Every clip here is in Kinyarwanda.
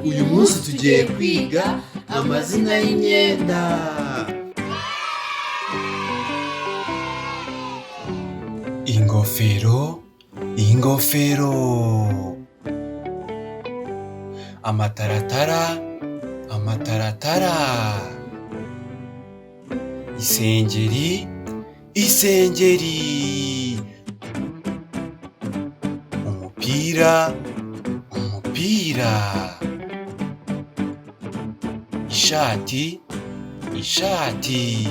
Uyu munsi tugiye kwiga amazina y'imyenda. Ingofero, ingofero. Amataratara, amataratara. Isengeri, isengeri. Umupira, umupira. Ishati, ishati.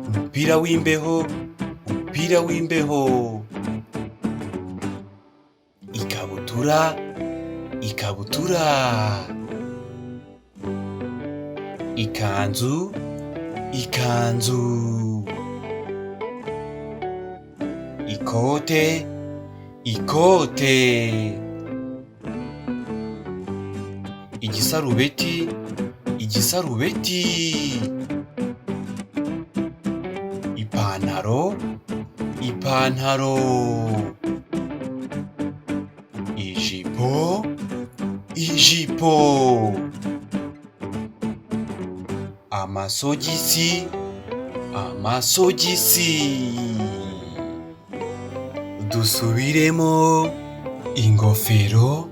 Umupira w'imbeho, umupira w'imbeho. Ikabutura, ikabutura. Ikanzu, ikanzu. Ikote, ikote. Igisarubeti, igisarubeti. Ipantaro, ipantaro. Ijipo, ijipo. Amasogisi, amasogisi. Dusubiremo: ingofero,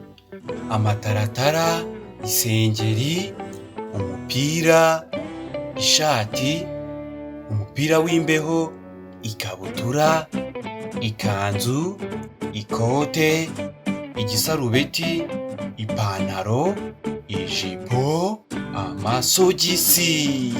amataratara, isengeri, umupira, ishati, umupira w'imbeho, ikabutura, ikanzu, ikote, igisarubeti, ipantaro, ijipo, amasogisi.